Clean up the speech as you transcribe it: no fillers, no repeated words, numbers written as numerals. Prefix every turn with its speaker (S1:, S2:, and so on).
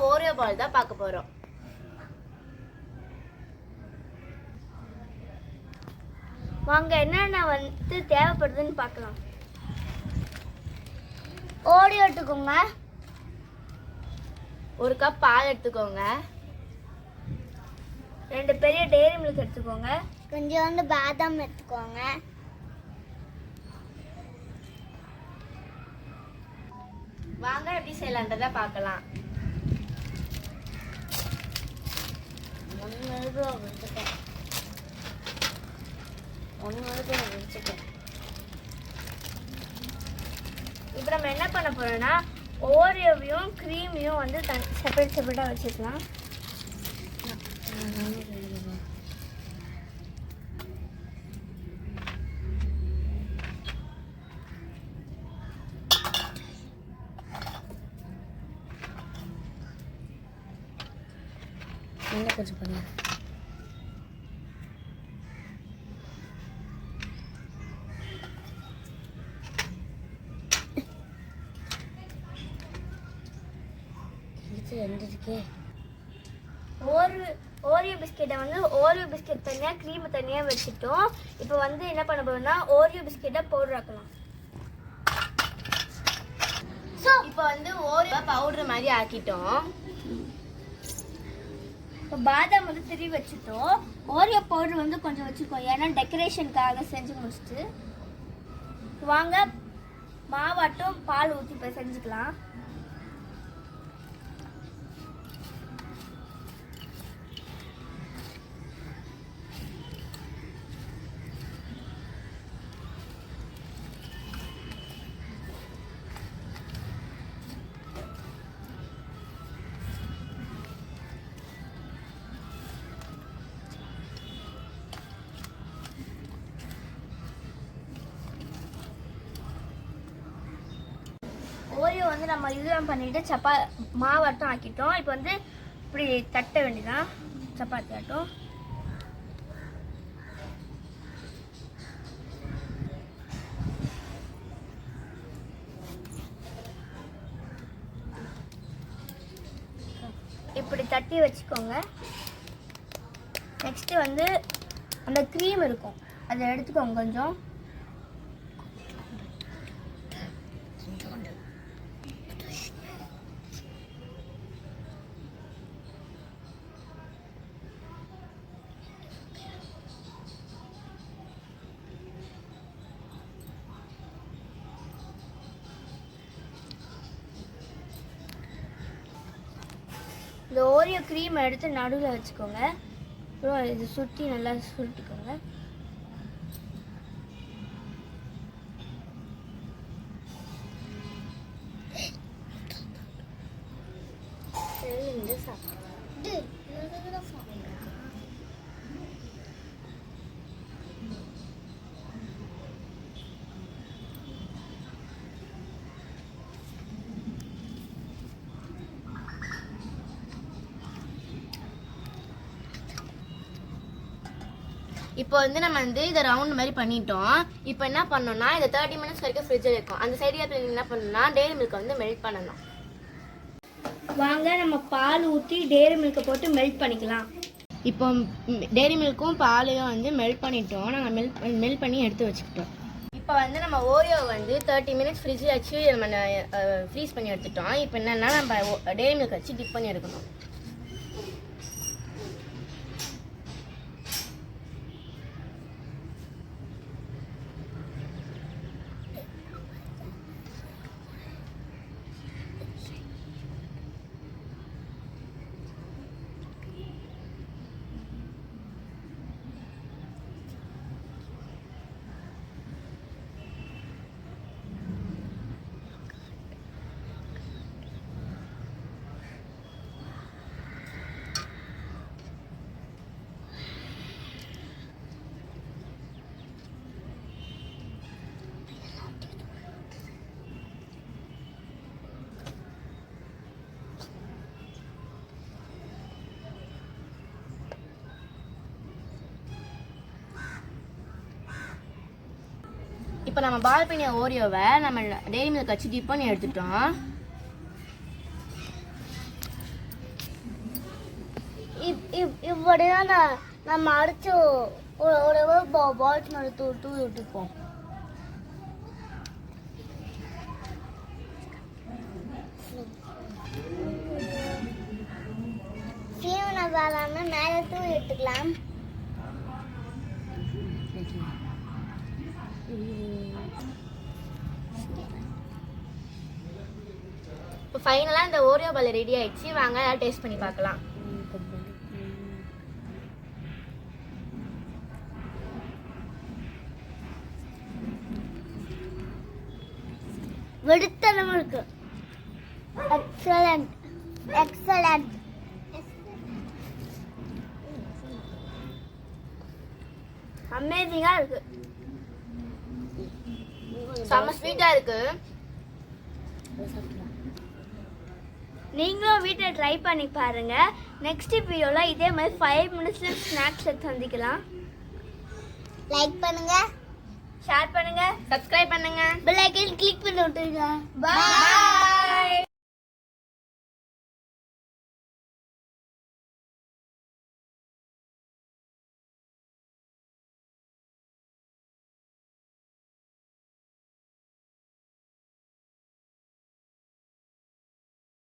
S1: Oreo பால் தான் பார்க்க போறோம்.
S2: வாங்க என்னென்ன வந்து தேவைப்படுதுன்னு பார்க்கலாம். ஓரியோ எடுத்துக்கோங்க,
S1: 1 கப் பால் எடுத்துக்கோங்க,
S2: 2 பெரிய டெய்ரி மில்க் எடுத்துக்கோங்க,
S3: கொஞ்சோண்டு பாதாம் எடுத்துக்கோங்க.
S1: வாங்க எப்படி செய்யலான்றதை பார்க்கலாம்.
S3: 1 ரூபா வச்சுக்கேன்.
S2: இப்போ நம்ம என்ன பண்ண போறோம்னா ஓரியோவையும் க்ரீமையும் வந்து செப்பரேட்டாக வச்சுக்கலாம்.
S1: கொஞ்சம் பண்ணு.
S2: ஓரியோ பிஸ்கெட்டை வந்து ஓரியோ பிஸ்கெட் தனியாக க்ரீம் தனியாக வச்சுட்டோம். இப்போ வந்து என்ன பண்ண போறோம்னா ஓரியோ பிஸ்கெட்டை பவுடர் ஆக்கலாம்.
S1: இப்போ வந்து ஓரியோ பவுடர் மாதிரி ஆக்கிட்டோம்.
S2: இப்போ பாதாம் வந்து திருவி வச்சுட்டோம். ஓரியோ பவுடர் வந்து கொஞ்சம் வச்சுக்கோ, ஏன்னா டெக்கரேஷனுக்காக செஞ்சு முடிச்சுட்டு. வாங்க மாவாட்டும் பால் ஊற்றி இப்போ செஞ்சுக்கலாம். ஓரியோ வந்து நம்ம இதெல்லாம் பண்ணிட்டு மாவாட்டம் ஆக்கிட்டோம். இப்போ வந்து இப்படி தட்ட வேண்டியதான் சப்பாத்தி ஆட்டம். இப்படி தட்டி வச்சுக்கோங்க. நெக்ஸ்ட்டு வந்து அந்த க்ரீம் இருக்கும், அதை எடுத்துக்கோங்க கொஞ்சம். இந்த ஓரியோ க்ரீம் எடுத்து நடுவில் வச்சுக்கோங்க. அப்புறம் இது சுற்றி நல்லா சுருட்டிக்கோங்க.
S1: இப்போ வந்து நம்ம வந்து இதை ரவுண்ட் மாதிரி பண்ணிட்டோம். இப்போ என்ன பண்ணோம்னா இதை 30 மினிட்ஸ் வரைக்கும் ஃப்ரிட்ஜில் இருக்கும். அந்த சைடில் என்ன பண்ணணும்னா டெய்ரி மில்க் வந்து மெல்ட் பண்ணணும்.
S2: வாங்க நம்ம பால் ஊற்றி டெய்ரி மில்கை போட்டு மெல்ட் பண்ணிக்கலாம்.
S1: இப்போ டெய்ரி மில்க்கும் பாலையும் வந்து மெல்ட் பண்ணிட்டோம். நாங்கள் மெல்ட் பண்ணி எடுத்து வச்சுக்கிட்டோம். இப்போ வந்து நம்ம ஓரியோ வந்து 30 மினிட்ஸ் ஃப்ரிட்ஜில் வச்சு நம்ம ஃப்ரீஸ் பண்ணி எடுத்துட்டோம். இப்போ என்னென்னா நம்ம டெய்ரி மில்க் வச்சு டிப் பண்ணி எடுக்கணும். இப்போ நம்ம பால் பண்ணிய ஓரியோவை நம்ம டெய்ரி மில்க் வச்சு டிப் பண்ணி எடுத்துட்டோம்.
S3: இப்படிதான் நம்ம அடிச்சு ஒரு பால்ஸ் மேலே தூவி விட்டுப்போம். சீவன பாலாம மேலே தூவி விட்டுக்கலாம்.
S1: இப்போ ஃபைனலாக இந்த ஓரியோ பால் ரெடி ஆயிடுச்சு. வாங்க டேஸ்ட் பண்ணி பார்க்கலாம்.
S3: வெடுத்தனமா இருக்கு. Excellent excellent.
S2: அமேசிங்காக இருக்கு.
S1: செம்ம ஸ்வீட்டாக இருக்கு.
S2: நீங்களும் வீட்டில் ட்ரை பண்ணி பாருங்க. நெக்ஸ்ட் வீடியோவில் இதே மாதிரி 5 மினிட்ஸ்ல ஸ்நாக்ஸ் சந்திக்கலாம்.
S3: லைக் பண்ணுங்க,
S2: ஷேர் பண்ணுங்க,
S1: சப்ஸ்கிரைப் பண்ணுங்க.
S3: பெல் ஐகான் கிளிக் பண்ணி விட்டுருங்க. பாய்.